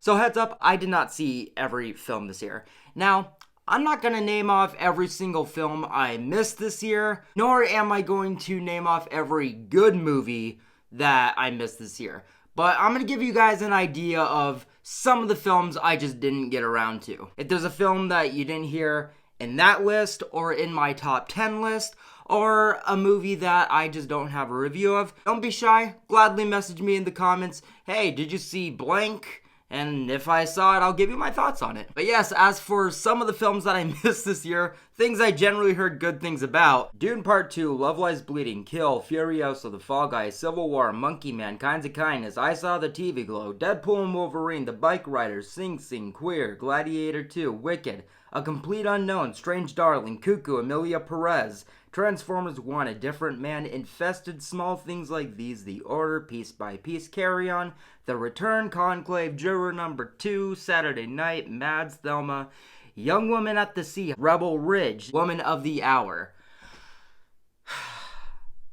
So heads up, I did not see every film this year. Now, I'm not going to name off every single film I missed this year, nor am I going to name off every good movie that I missed this year. But I'm going to give you guys an idea of some of the films I just didn't get around to. If there's a film that you didn't hear in that list, or in my top 10 list, or a movie that I just don't have a review of, don't be shy. Gladly message me in the comments, hey, did you see blank? And if I saw it, I'll give you my thoughts on it. But yes, as for some of the films that I missed this year, things I generally heard good things about: Dune Part 2, Love Lies Bleeding, Kill, Furiosa, The Fall Guy, Civil War, Monkey Man, Kinds of Kindness, I Saw the TV Glow, Deadpool and Wolverine, The Bike Riders, Sing Sing, Queer, Gladiator 2, Wicked, A Complete Unknown, Strange Darling, Cuckoo, Emilia Perez, Transformers 1, A Different Man, Infested, Small Things Like These, The Order, Piece by Piece, Carry On, The Return, Conclave, Juror Number 2, Saturday Night, Mads, Thelma, Young Woman at the Sea, Rebel Ridge, Woman of the Hour.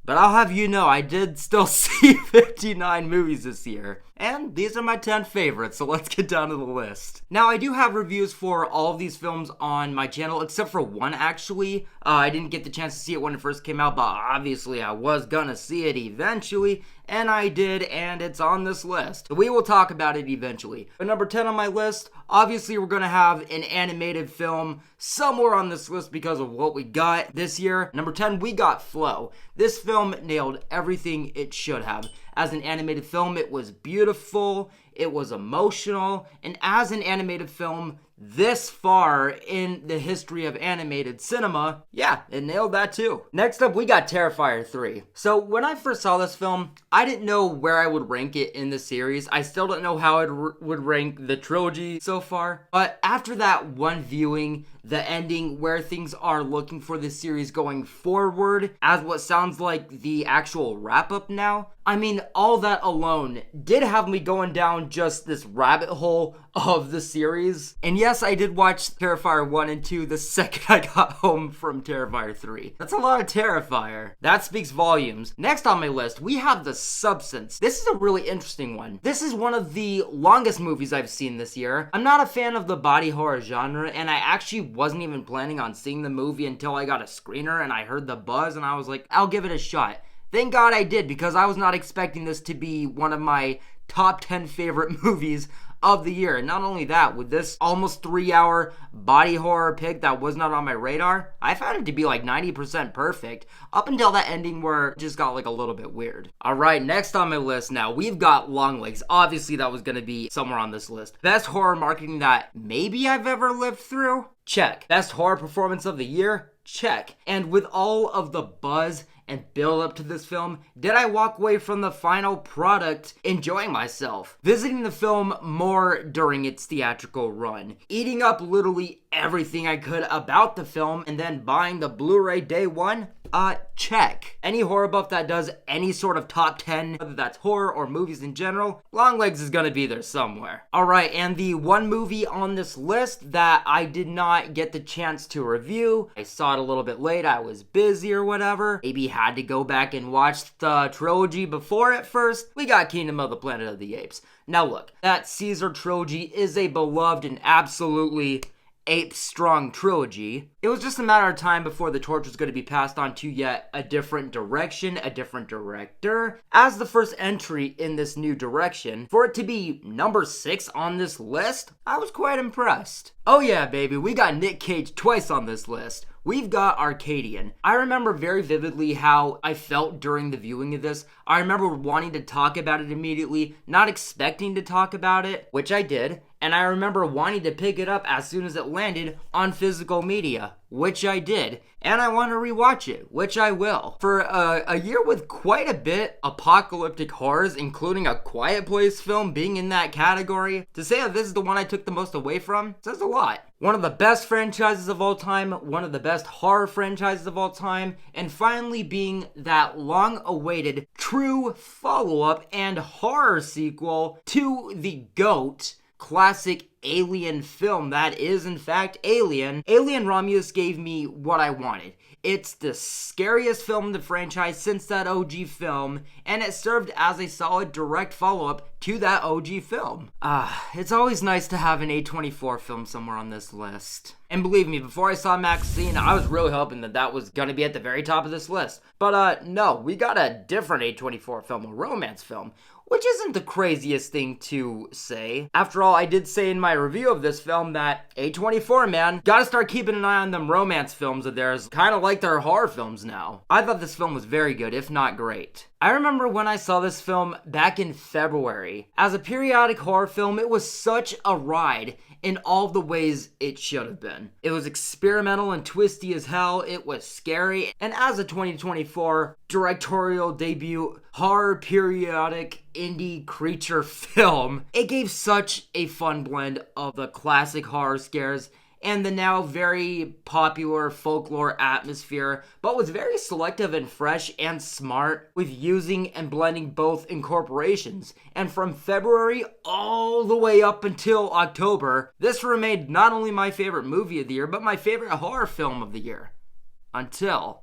But I'll have you know, I did still see 59 movies this year. And these are my 10 favorites, so let's get down to the list. Now, I do have reviews for all of these films on my channel, except for one, actually. I didn't get the chance to see it when it first came out, but obviously I was gonna see it eventually, and I did, and it's on this list. We will talk about it eventually. But number 10 on my list, obviously we're gonna have an animated film somewhere on this list because of what we got this year. Number 10, we got Flow. This film nailed everything it should have. As an animated film, it was beautiful, it was emotional, and as an animated film this far in the history of animated cinema, yeah, it nailed that too. Next up, we got Terrifier 3. So when I first saw this film, I didn't know where I would rank it in the series. I still don't know how it would rank the trilogy so far. But after that one viewing, the ending, where things are looking for the series going forward, as what sounds like the actual wrap-up now, I mean, all that alone did have me going down just this rabbit hole of the series. And yes, I did watch Terrifier 1 and 2 the second I got home from Terrifier 3. That's a lot of Terrifier. That speaks volumes. Next on my list, we have The Substance. This is a really interesting one. This is one of the longest movies I've seen this year. I'm not a fan of the body horror genre, and I actually wasn't even planning on seeing the movie until I got a screener and I heard the buzz and I was like, I'll give it a shot. Thank God I did, because I was not expecting this to be one of my top 10 favorite movies of the year. And not only that, with this almost 3-hour body horror pick that was not on my radar, I found it to be like 90% perfect, up until that ending where it just got like a little bit weird. Alright, next on my list now, we've got Longlegs. Obviously that was going to be somewhere on this list. Best horror marketing that maybe I've ever lived through? Check. Best horror performance of the year? Check. And with all of the buzz and build up to this film, did I walk away from the final product enjoying myself? Visiting the film more during its theatrical run, eating up literally everything I could about the film, and then buying the Blu-ray day one? Check. Any horror buff that does any sort of top 10, whether that's horror or movies in general, Longlegs is gonna be there somewhere. Alright, and the one movie on this list that I did not get the chance to review, I saw it a little bit late, I was busy or whatever, maybe had to go back and watch the trilogy before it first, we got Kingdom of the Planet of the Apes. Now look, that Caesar trilogy is a beloved and absolutely ape-strong trilogy. It was just a matter of time before the torch was going to be passed on to yet a different direction, a different director. As the first entry in this new direction, for it to be number 6 on this list, I was quite impressed. Oh yeah, baby, we got Nick Cage twice on this list. We've got Arcadian. I remember very vividly how I felt during the viewing of this. I remember wanting to talk about it immediately, not expecting to talk about it, which I did. And I remember wanting to pick it up as soon as it landed on physical media, which I did. And I want to rewatch it, which I will. For a year with quite a bit apocalyptic horrors, including a Quiet Place film being in that category, to say that this is the one I took the most away from says a lot. One of the best franchises of all time, one of the best horror franchises of all time, and finally being that long-awaited true follow-up and horror sequel to The GOAT, classic Alien film that is in fact Alien, Alien Romulus gave me what I wanted. It's the scariest film in the franchise since that OG film, and it served as a solid direct follow-up to that OG film. It's always nice to have an A24 film somewhere on this list. And believe me, before I saw Maxine, I was really hoping that that was gonna be at the very top of this list. But no, we got a different A24 film, a romance film, which isn't the craziest thing to say. After all, I did say in my review of this film that A24, man, gotta start keeping an eye on them romance films of theirs, kind of like their horror films now. I thought this film was very good, if not great. I remember when I saw this film back in February. As a periodic horror film, it was such a ride in all the ways it should have been. It was experimental and twisty as hell, it was scary, and as a 2024 directorial debut horror periodic indie creature film, it gave such a fun blend of the classic horror scares and the now very popular folklore atmosphere, but was very selective and fresh and smart with using and blending both incorporations. And from February all the way up until October, this remained not only my favorite movie of the year, but my favorite horror film of the year. Until...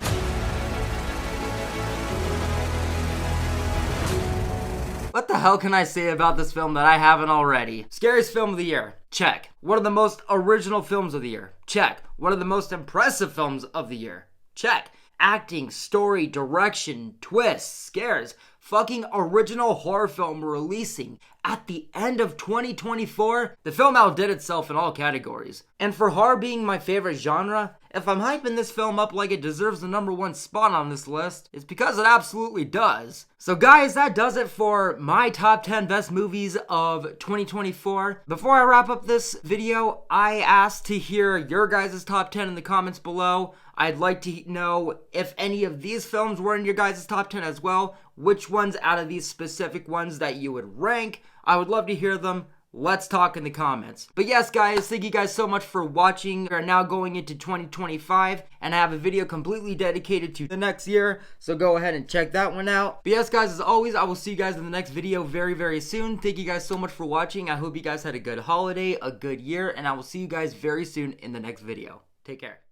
What the hell can I say about this film that I haven't already? Scariest film of the year? Check. One of the most original films of the year? Check. One of the most impressive films of the year? Check. Acting, story, direction, twists, scares, fucking original horror film releasing at the end of 2024? The film outdid itself in all categories. And for horror being my favorite genre, if I'm hyping this film up like it deserves the #1 spot on this list, it's because it absolutely does. So guys, that does it for my top 10 best movies of 2024. Before I wrap up this video, I asked to hear your guys' top 10 in the comments below. I'd like to know if any of these films were in your guys' top 10 as well, which ones out of these specific ones that you would rank. I would love to hear them. Let's talk in the comments. But yes, guys, thank you guys so much for watching. We are now going into 2025, and I have a video completely dedicated to the next year, so go ahead and check that one out. But yes, guys, as always, I will see you guys in the next video very, very soon. Thank you guys so much for watching. I hope you guys had a good holiday, a good year, and I will see you guys very soon in the next video. Take care.